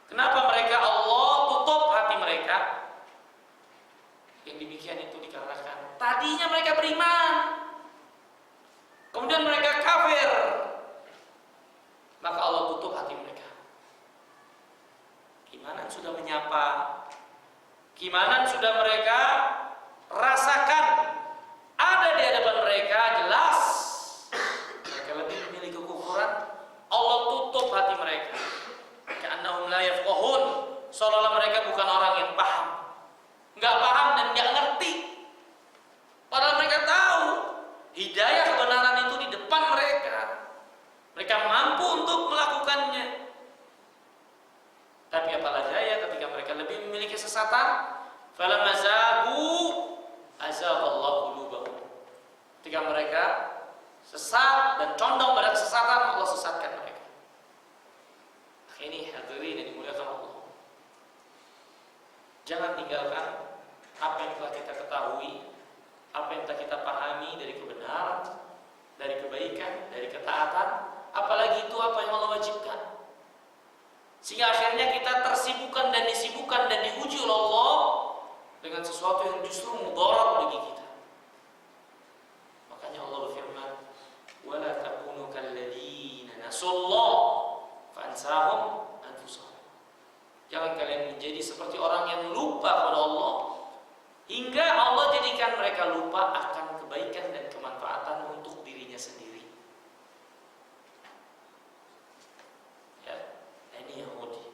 kenapa mereka Allah tutup hati mereka? Yang demikian itu dikarenakan tadinya mereka beriman, kemudian mereka kafir, maka Allah tutup hati mereka. Gimana sudah menyapa, gimana sudah mereka rasakan ada di hadapan mereka, jelas mereka lebih memilih kekufuran, Allah tutup hati mereka. Ka'annahum la yafqahun, seolah-olah mereka bukan orang yang paham, nggak paham dan nggak ngerti. Padahal mereka tahu hidayah kebenaran itu di depan mereka. Mereka mampu untuk melakukannya. Tapi apalah daya ketika mereka lebih memiliki kesesatan. Falamma zagu azaghallahu qulubahum. Ketika mereka sesat dan condong pada kesesatan, Allah sesatkan mereka. Ini hadirin yang dimuliakan Allah. Jangan tinggalkan apa yang telah kita ketahui, apa yang telah kita pahami dari kebenaran, dari kebaikan, dari ketaatan, apalagi itu apa yang Allah wajibkan. Sehingga akhirnya kita tersibukkan dan disibukkan dan diuji oleh Allah dengan sesuatu yang justru mudarat bagi kita. Makanya Allah berfirman, "Wala takunu kalladzina nasullah fa ansahum anfusahum." Jangan kalian menjadi seperti orang yang lupa kepada Allah hingga Allah jadikan mereka lupa akan kebaikan dan kemanfaatan untuk dirinya sendiri. Ini Yahudi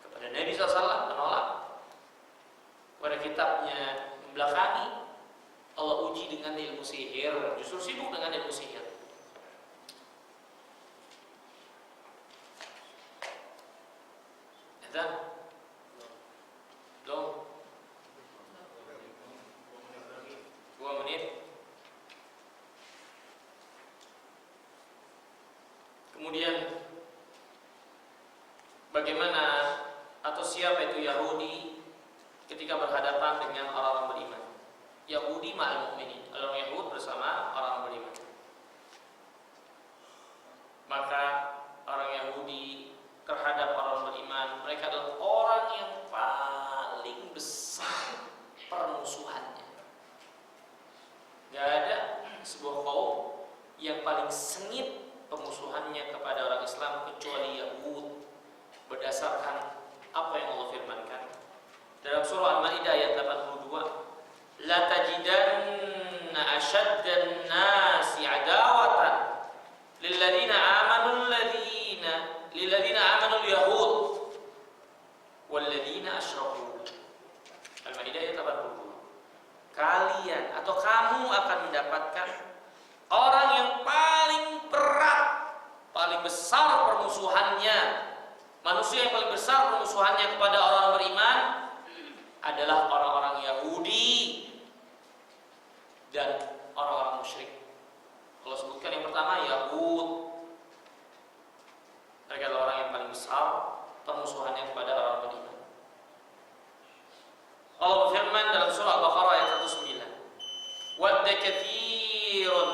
kepada Nabi SAW menolak, pada kitabnya membelakangi, Allah uji dengan ilmu sihir, justru sibuk dengan ilmu sihir. Dan belum 2 menit. Kemudian bagaimana atau siapa itu Yahudi ketika berhadapan dengan orang-orang beriman? Yahudi ma'al mu'minin, orang Yahud bersama orang beriman. Maka orang Yahudi terhadap orang beriman, mereka adalah orang yang paling besar permusuhannya. Gak ada sebuah kaum yang paling sengit permusuhannya kepada orang Islam kecuali Yahud, berdasarkan apa yang Allah firmankan dalam surah Al-Maidah ayat 82, la tajidanna ashaddan nasi adawatan lilladzina amanu al-yahud walladzina asyraku. Al-Maidah ayat 82. Kalian atau kamu akan mendapatkan orang yang paling berat, paling besar permusuhannya. Manusia yang paling besar permusuhannya kepada orang beriman adalah orang-orang Yahudi dan orang-orang musyrik. Kalau sebutkan yang pertama Yahud, mereka adalah orang yang paling besar permusuhannya kepada orang beriman. Allah berfirman dalam surah Al-Baqarah ayat 109, "Wadda katsirun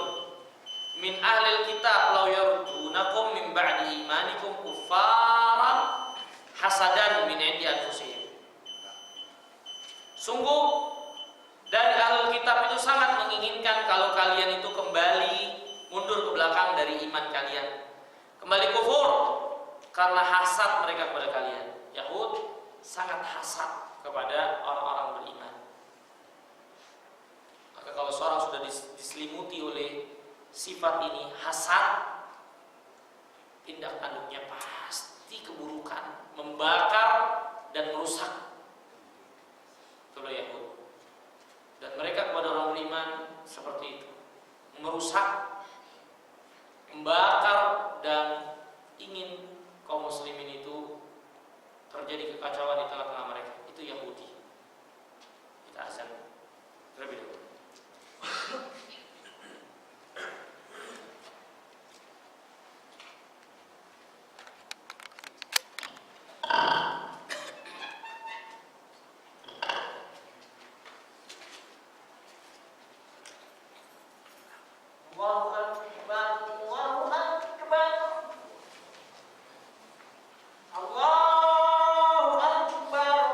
min ahlil kitab law yarjunakum min ba'di imanikum kuffaran hasadan min indi anfusihim." Sungguh dari ahlul kitab itu sangat menginginkan kalau kalian itu kembali mundur ke belakang dari iman kalian, kembali kufur karena hasad mereka kepada kalian. Yahud sangat hasad kepada orang-orang beriman. Maka kalau seorang sudah diselimuti oleh sifat ini, hasad, tindak tanduknya pasti keburukan, membakar dan merusak. Itulah Yahud. Dan mereka kepada orang beriman seperti itu, merusak, membakar, dan ingin kaum muslimin itu terjadi kekacauan di tengah-tengah mereka. Itu Yahudi. Kita azan terlebih dahulu. Allahu Akbar, Allahu Akbar, Allahu Akbar.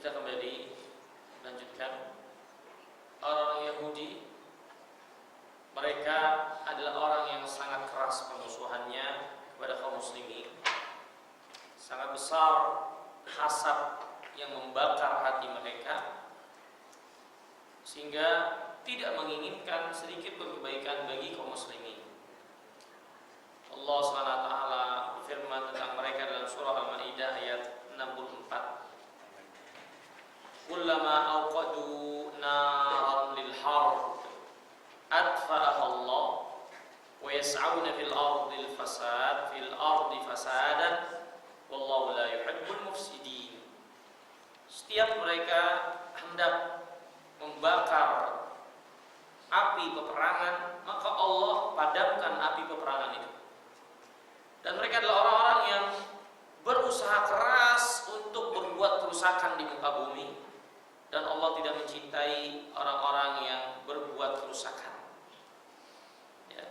Kita kembali lanjutkan. Orang Yahudi, mereka adalah orang yang sangat keras pemusuhannya kepada kaum muslimin. Sangat besar hasad yang membakar hati mereka, sehingga tidak menginginkan sedikit pun kebaikan bagi kaum muslimin. Allah SWT berfirman tentang mereka dalam surah Al-Maidah ayat 64. Kullama awqadu naran lil harb adfa'aha Allah wa yas'auna fil ardi fasadan wallahu la yuhibbul mufsidin. Setiap mereka hendak membakar api peperangan, maka Allah padamkan api peperangan itu. Dan mereka adalah orang-orang yang berusaha keras untuk berbuat kerusakan di muka bumi, dan Allah tidak mencintai orang-orang yang berbuat kerusakan. Ya.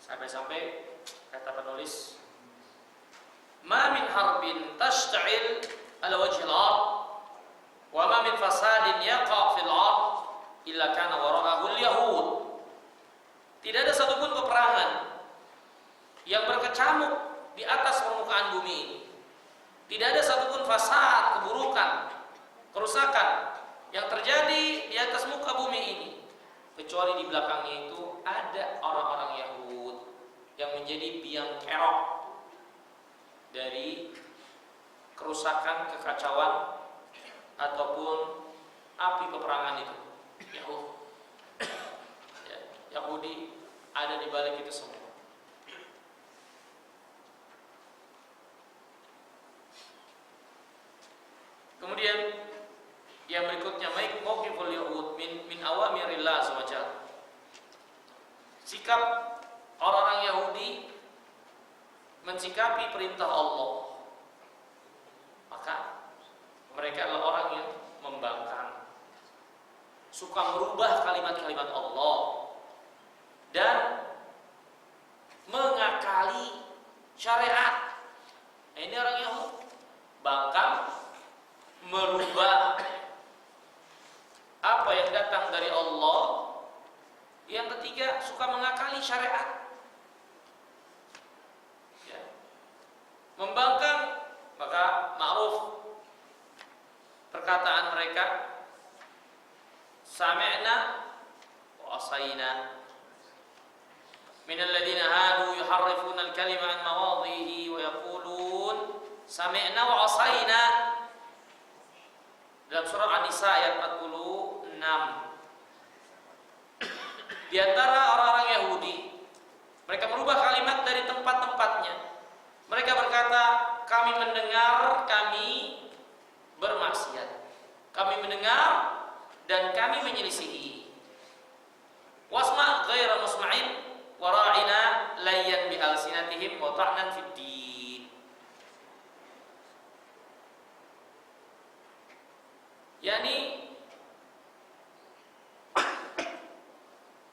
Sampai-sampai kata penulis, "Ma min harbin tashta'il ala wajhil ard wa ma min fasadin yaqa' fil ard illa kana wara'ahu al-yahud." Tidak ada satupun peperangan yang berkecamuk di atas permukaan bumi ini. Tidak ada satupun fasad, keburukan, kerusakan yang terjadi di atas muka bumi ini, kecuali di belakangnya itu ada orang-orang Yahud yang menjadi biang kerok dari kerusakan, kekacauan ataupun api peperangan itu. Yahudi ada di balik itu semua. Kemudian yang berikutnya, mauqiful yahud min awamirillah azza wajalla. Sikap orang-orang Yahudi mensikapi perintah Allah, maka mereka adalah orang yang membangkang, suka merubah kalimat-kalimat Allah dan mengakali syariat. Nah, ini orang Yahudi, bangkang, merubah apa yang datang dari Allah. Yang ketiga, suka mengakali syariat, ya. Membangkang, maka ma'ruf perkataan mereka, sami'na wa asayna. Minal ladzina hadu yuharrifuna al-kalima an mawadhihi wa yaqulun sami'na wa asayna. Dalam surah An-Nisa ayat 46. Di antara orang-orang Yahudi, mereka merubah kalimat dari tempat-tempatnya. Mereka berkata, kami mendengar, kami bermaksiat. Kami mendengar dan kami menyelisihi. Wasma' ghaira musma'in wa ra'ina layyan bi alsinatihim wa ta'nan fid din. Yani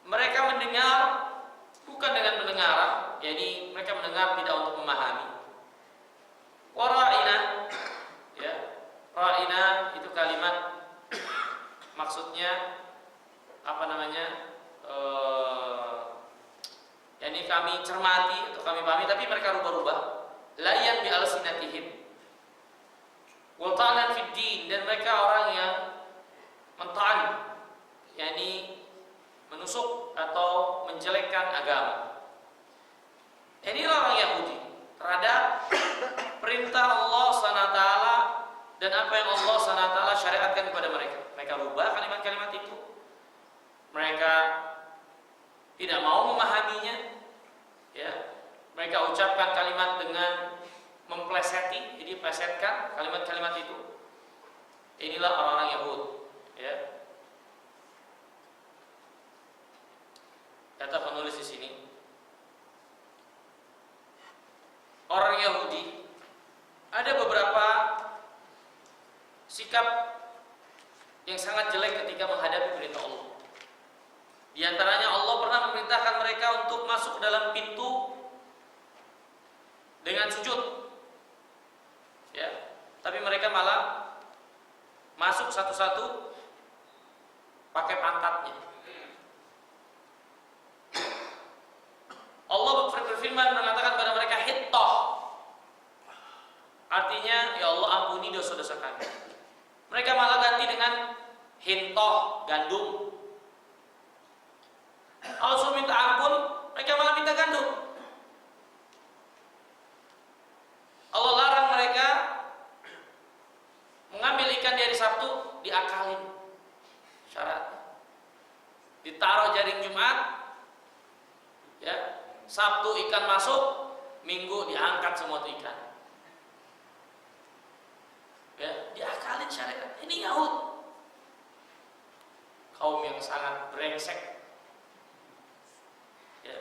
mereka mendengar bukan dengan pendengaran, yani mereka mendengar tidak untuk memahami. Wara'ina, ya, ra'ina itu kalimat maksudnya apa namanya? Yani kami cermati atau kami pahami, tapi mereka rubah-rubah. Layan bi alsinatihim wa ta'nan fid din, dan mereka orang yang mentaan, yakni menusuk atau menjelekkan agama. Ini orang Yahudi terhadap perintah Allah SWT dan apa yang Allah SWT syariatkan kepada mereka. Mereka rubah kalimat-kalimat itu. Mereka tidak mau memahaminya, ya. Mereka ucapkan kalimat dengan mempleseti, jadi plesetkan kalimat-kalimat itu. Inilah orang-orang Yahud, ya. Kata penulis di sini, orang Yahudi ada beberapa sikap yang sangat jelek ketika menghadapi perintah Allah. Di antaranya Allah pernah memerintahkan mereka untuk masuk ke dalam pintu dengan sujud, ya. Tapi mereka malah masuk satu-satu pakai pantatnya. Allah berfirman mengatakan kepada mereka hittah. Artinya ya Allah ampuni dosa-dosa kami. Mereka malah ganti dengan hintoh, gandum. Allah suruh minta ampun, mereka malah minta gandum. Allah larang mereka mengambil ikan di hari Sabtu, diakalin syaratnya. Ditaruh jaring Jumat, ya, Sabtu ikan masuk, Minggu diangkat semua ikan. Ya, diakalin syariat. Ini Yahud, kaum yang sangat brengsek. Ya,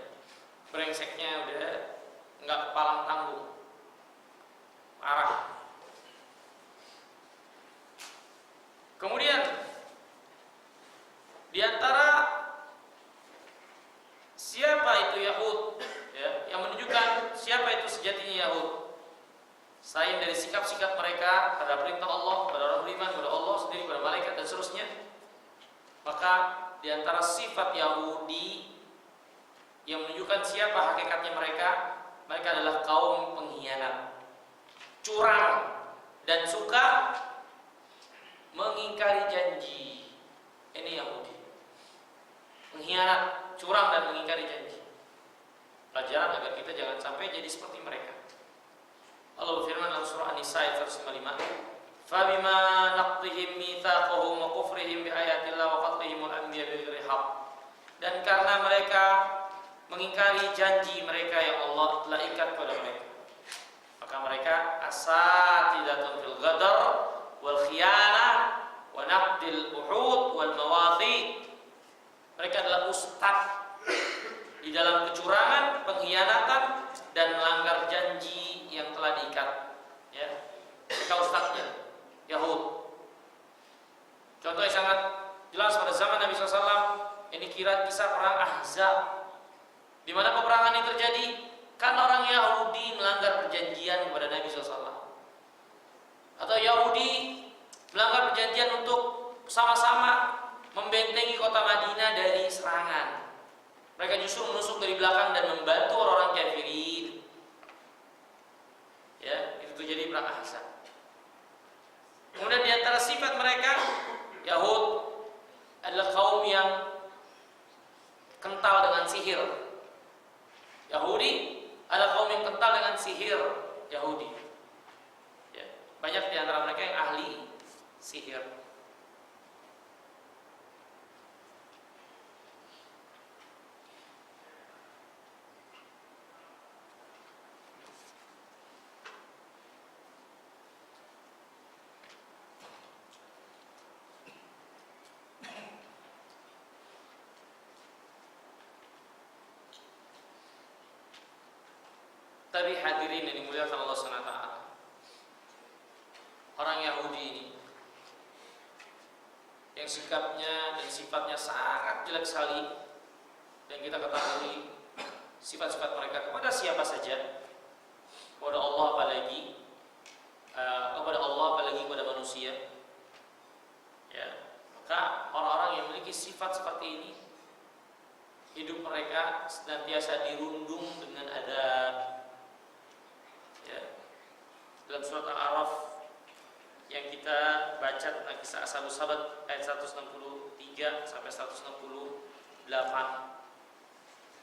brengseknya udah nggak kepalang tanggung, parah. Kemudian di antara siapa itu Yahud, ya, yang menunjukkan siapa itu sejatinya Yahud, selain dari sikap-sikap mereka pada perintah Allah, pada orang beriman, pada Allah sendiri, pada malaikat dan seterusnya, maka di antara sifat Yahudi yang menunjukkan siapa hakikatnya mereka adalah kaum pengkhianat, curang, dan suka mengingkari janji. Ini Yahudi, pengkhianat, curang, dan mengingkari janji. Pelajaran agar kita jangan sampai jadi seperti mereka. Allah berfirman dalam surah An-Nisa ayat 155, "Fabima naqdihim mitsaqahum wa kufrihim bi ayatillah wa qatlihimul anbiya bighairi haqq." Dan karena mereka mengingkari janji mereka yang Allah telah ikat kepada mereka, maka mereka asatidatun fil ghadar wal khiyanah wa naqdil uhud wal mawathi. Mereka adalah ustaz di dalam kecurangan, pengkhianatan, dan melanggar janji yang telah diikat. Ya, mereka ustaznya Yahud. Contoh yang sangat jelas pada zaman Nabi SAW, ini kisah perang Ahzab, di mana peperangan ini terjadi karena orang Yahudi melanggar perjanjian kepada Nabi SAW, atau Yahudi melanggar perjanjian untuk sama-sama membentengi kota Madinah dari serangan. Mereka justru menusuk dari belakang dan membantu orang-orang kafirin. Ya, itu terjadi perang Ahzab. Kemudian di antara sifat mereka, Yahud adalah kaum yang kental dengan sihir. Yahudi adalah kaum yang kental dengan sihir Yahudi. Ya, banyak di antara mereka yang ahli sihir. Tapi hadirin yang dimuliakan Allah SWT, orang Yahudi ini yang sikapnya dan sifatnya sangat jelek sekali, dan kita ketahui sifat-sifat mereka kepada siapa saja, kepada Allah apalagi, kepada manusia. Ya, maka orang-orang yang memiliki sifat seperti ini, hidup mereka senantiasa dirundung dengan adab. Ya, dalam surat Al-A'raf yang kita baca tentang kisah Ashabus Sabat ayat 163 sampai 168,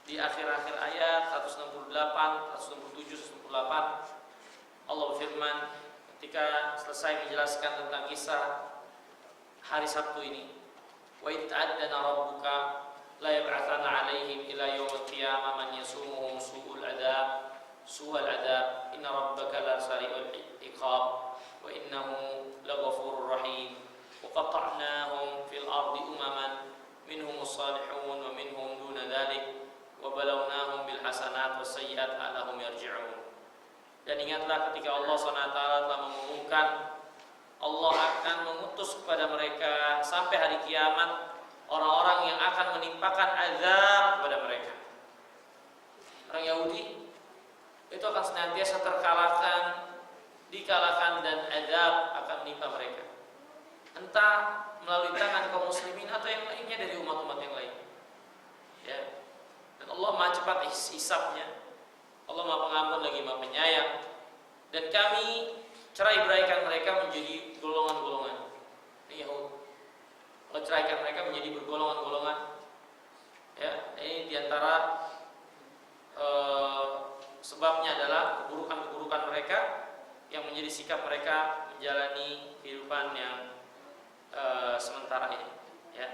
di akhir-akhir ayat 168, 167, 168, Allah berfirman ketika selesai menjelaskan tentang kisah hari Sabtu ini, wa itta'addana rabbuka la yab'atsana 'alaihim ila yaumil qiyamah man yasumuhum su'al adab inna rabbaka la sari'ul iqab wa innahu laghafurur rahim wa qata'nahum fil ardi umaman minhum as-salihun wa minhum duna dhalik wa balawnahum bil hasanat was sayyi'at la'allahum yarji'un. Dan ingatlah ketika Allah SWT telah mengumumkan Allah akan mengutus kepada mereka sampai hari kiamat orang-orang yang akan menimpakan azab kepada mereka. Orang Yahudi itu akan senantiasa dikalahkan dan azab akan menimpa mereka. entah melalui tangan kaum muslimin atau yang lainnya dari umat-umat yang lain. Ya. Dan Allah Maha cepat hisabnya. Allah Maha pengampun lagi Maha penyayang. Dan kami cerai-beraikan mereka menjadi golongan-golongan. Ini Yahud. Allah ceraikan mereka menjadi bergolongan-golongan. Ya, ini diantara sebabnya adalah keburukan-keburukan mereka yang menjadi sikap mereka menjalani kehidupan yang sementara ini. Ya.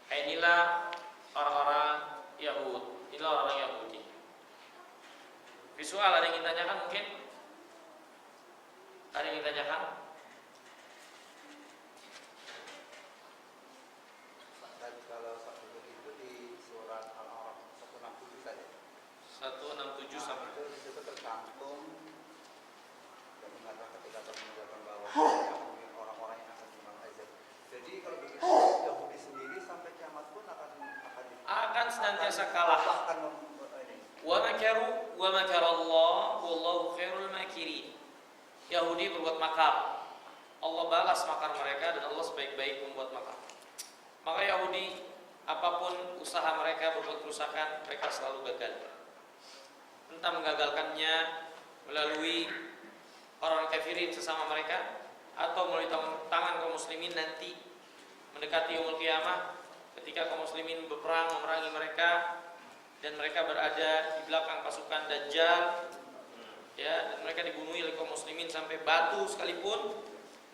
Inilah orang-orang Yahud. Inilah orang Yahudi. Visual ada yang ditanyakan mungkin? Ada yang ditanyakan? Kalau satu itu di surat Al-A'raf 167 saja. 167 sampai itu tercantum dan mengatakan ketika menunjukkan bahwa orang-orang yang akan dimakan azab. Jadi kalau begitu Yahudi sendiri sampai kiamat pun akan senantiasa kalah. Wa makaru wa makarallah wallahu khairul makirin. Yahudi berbuat makar. Allah balas makar mereka dan Allah sebaik-baik membuat makar. Maka Yahudi apapun usaha mereka berbuat kerusakan, mereka selalu gagal. Entah menggagalkannya melalui orang kafirin sesama mereka atau melalui tangan kaum muslimin nanti mendekati yaumul qiyamah ketika kaum muslimin berperang memerangi mereka dan mereka berada di belakang pasukan Dajjal, ya, dan mereka dibunuh oleh kaum muslimin sampai batu sekalipun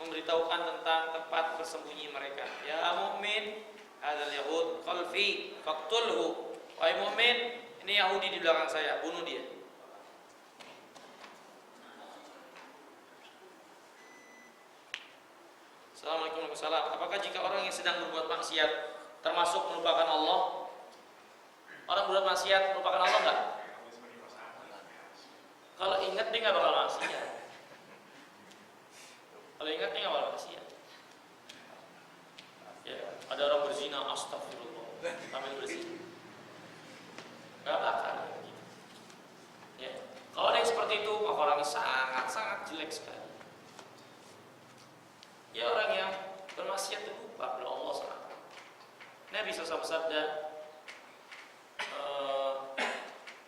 memberitahukan tentang tempat bersembunyi mereka. Ya mukmin, hadzal yahud khalfi faqtulhu. Wahai mukmin, ini Yahudi di belakang saya, bunuh dia. Assalamualaikum warahmatullahi wabarakatuh. Apakah jika orang yang sedang berbuat maksiat termasuk melupakan Allah? Orang berbuat maksiat melupakan Allah enggak? Kalau ingat dia enggak bakal maksiat. Kalau ingat dia enggak bakal maksiat. Ya, ada orang berzina, astagfirullah, sambil berzina. Enggak bakal gitu. Ya. Kalau ada yang seperti itu, maka orangnya sangat-sangat jelek sekali. Ya, orang yang bermaksiat itu lupa kepada Allah SWT. Nabi SAW bersabda,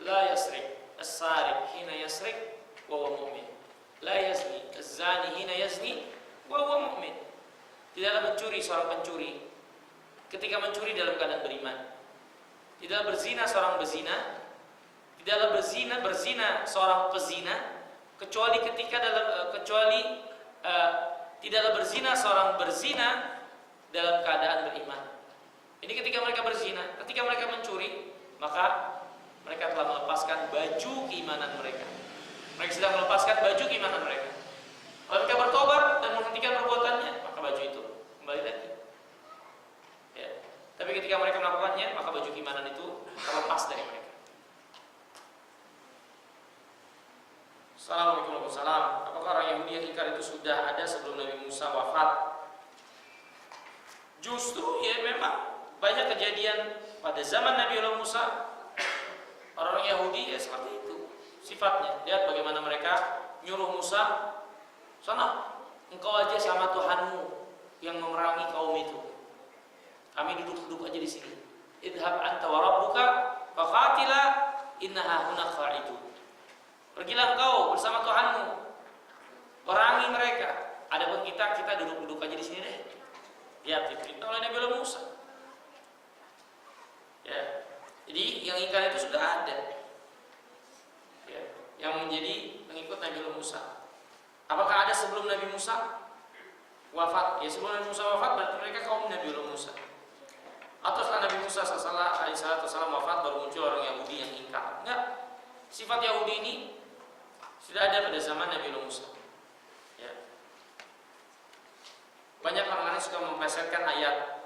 la yasrik as-sarik hina yasrik wa huwa mu'min, la yazni az-zani hina yazni wa huwa mu'min. Tidaklah mencuri seorang pencuri ketika mencuri dalam keadaan beriman. Tidaklah berzina seorang berzina, tidaklah berzina seorang pezina kecuali tidaklah berzina seorang berzina dalam keadaan beriman. Ini ketika mereka berzina, ketika mereka mencuri, maka mereka telah melepaskan baju keimanan mereka. Mereka sedang melepaskan baju keimanan mereka. Kalau mereka bertobat dan menghentikan perbuatannya, maka baju itu kembali lagi. Ya. Tapi ketika mereka melakukannya, maka baju keimanan itu terlepas dari mereka. Assalamualaikum warahmatullahi wabarakatuh. Apakah orang Yahudi yang ingkar itu sudah ada sebelum Nabi Musa wafat? Justru ya memang banyak kejadian pada zaman Nabi Musa. Orang Yahudi ya seperti itu sifatnya. Lihat bagaimana mereka nyuruh Musa, sana engkau aja sama Tuhanmu yang memerangi kaum itu. Kami duduk-duduk aja di sini. Idhab anta wa rabbuka faqatila innaha huna qa'idun. Pergilah engkau bersama Tuhanmu, perangi mereka. Adapun kita duduk-duduk aja di sini deh. Ya, diperintah oleh Nabi Musa. Ya. Jadi yang ingkar itu sudah ada, ya, yang menjadi pengikut Nabi Musa. Apakah ada sebelum Nabi Musa wafat? Ya, sebelum Nabi Musa wafat berarti mereka kaum Nabi Musa. Atau setelah Nabi Musa alaihissalam wafat baru muncul orang Yahudi yang ingkar? Enggak. Sifat Yahudi ini sudah ada pada zaman Nabi Musa. Ya. Banyak orang-orang yang suka memplesetkan ayat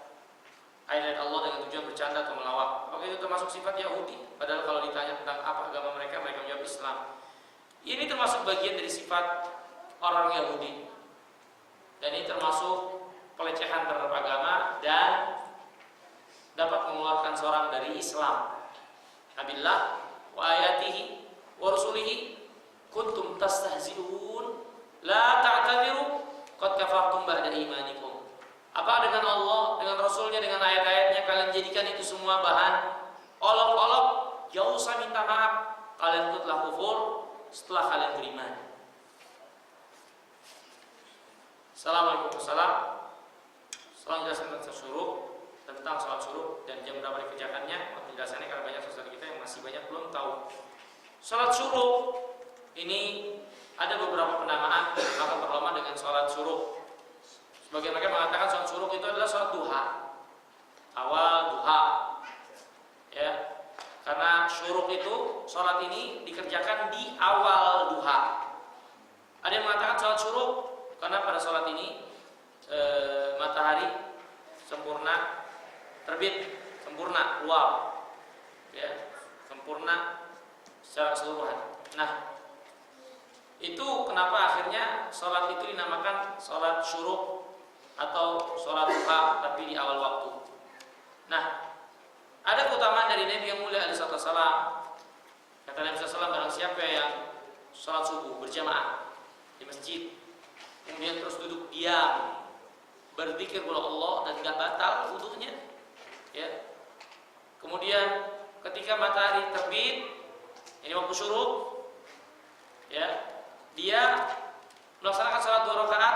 Allah dengan tujuan bercanda atau melawak. Apakah itu termasuk sifat Yahudi? Padahal kalau ditanya tentang apa agama mereka menjawab Islam. Ini termasuk bagian dari sifat orang Yahudi. Dan ini termasuk pelecehan terhadap agama dan dapat mengeluarkan seorang dari Islam. Nabillah wa ayatihi wa rusulihi kuntum tastahzi'un la ta'tadiru qad kafartum ba'da imanikum. Apa dengan Allah, dengan Rasulnya, dengan ayat-ayatnya kalian jadikan itu semua bahan olok-olok? Jauh usah minta maaf, kalian itu telah kufur setelah kalian beriman. Assalamualaikum warahmatullahi wabarakatuh. Setelah menjelaskan tentang syuruk, tentang sholat syuruk dan jam berapa dikerjakannya, penjelasannya karena banyak saudara kita yang masih banyak belum tahu. Sholat syuruk ini ada beberapa penamaan, maka terlama dengan sholat syuruk. Sebagian mereka mengatakan sholat syuruk itu adalah sholat duha, awal duha, ya. Karena syuruk itu sholat ini dikerjakan di awal duha. Ada yang mengatakan sholat syuruk karena pada sholat ini matahari sempurna terbit, sempurna luar, ya, sempurna secara keseluruhan. Nah, itu kenapa akhirnya sholat itu dinamakan sholat syuruk atau sholat duha tapi di awal waktu. Nah, ada keutamaan dari Nabi yang mulia alaihi wasallam. Kata Nabi SAW, barang siapa yang sholat subuh berjamaah di masjid, kemudian terus duduk diam, berzikir kepada Allah dan tidak batal wudunya, ya. Kemudian ketika matahari terbit, ini waktu syuruk, ya, dia melaksanakan sholat 2 rakaat,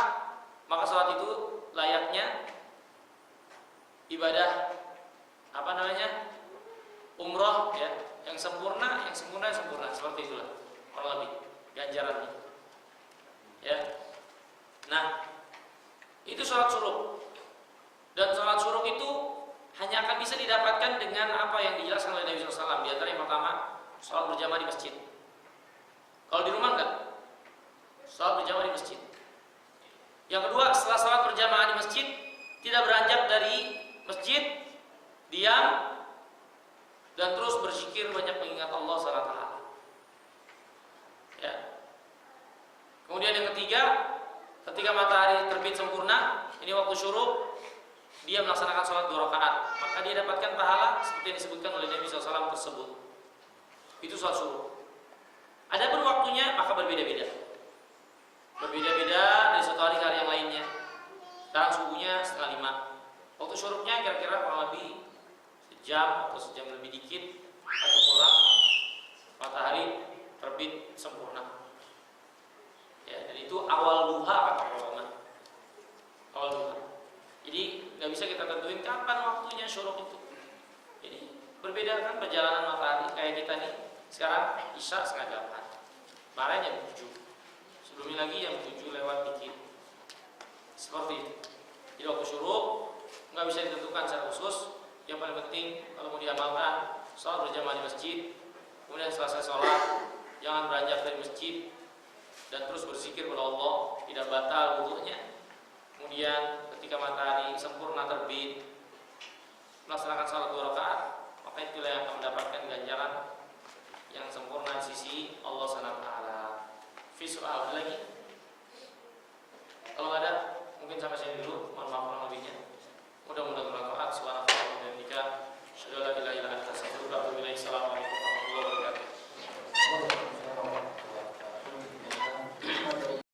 maka sholat itu layaknya ibadah umroh, ya, yang sempurna seperti itulah kurang lebih ganjarannya, ya. Nah, itu sholat syuruk, dan sholat syuruk itu hanya akan bisa didapatkan dengan apa yang dijelaskan oleh Nabi SAW. Di antara yang pertama, sholat berjamaah di masjid. Kalau di rumah enggak, sholat berjamaah di masjid. Yang kedua, setelah sholat berjamaah di masjid, tidak beranjak dari masjid, diam dan terus berzikir, banyak mengingat Allah SWT. Ya. Kemudian yang ketiga, ketika matahari terbit sempurna, ini waktu syuruk, dia melaksanakan sholat 2 rakaat, maka dia dapatkan pahala seperti yang disebutkan oleh Nabi SAW tersebut. Itu sholat syuruk. Adapun waktunya maka berbeda-beda dari satu hari ke hari yang lainnya. Sekarang subuhnya 4:30. Waktu syuruknya kira-kira kurang lebih sejam atau sejam lebih dikit atau kurang, matahari terbit sempurna. Ya, dan itu awal duha kata ulama. Awal duha. Jadi nggak bisa kita tentuin kapan waktunya syuruk itu. Jadi berbeda kan perjalanan matahari, kayak kita nih sekarang isya 7:30, kemarin jam 7, sebelumnya lagi jam 7 lewat dikit. Seperti itu. Jadi waktu syuruk nggak bisa ditentukan secara khusus. Yang paling penting kalau mau diamalkan, sholat berjamaah di masjid, kemudian selesai sholat jangan beranjak dari masjid dan terus berzikir kepada Allah, tidak batal wudunya. Kemudian ketika matahari sempurna terbit, melaksanakan sholat 2 rakaat, maka itulah yang akan mendapatkan ganjaran yang sempurna di sisi Allah SWT. Fi soal lagi.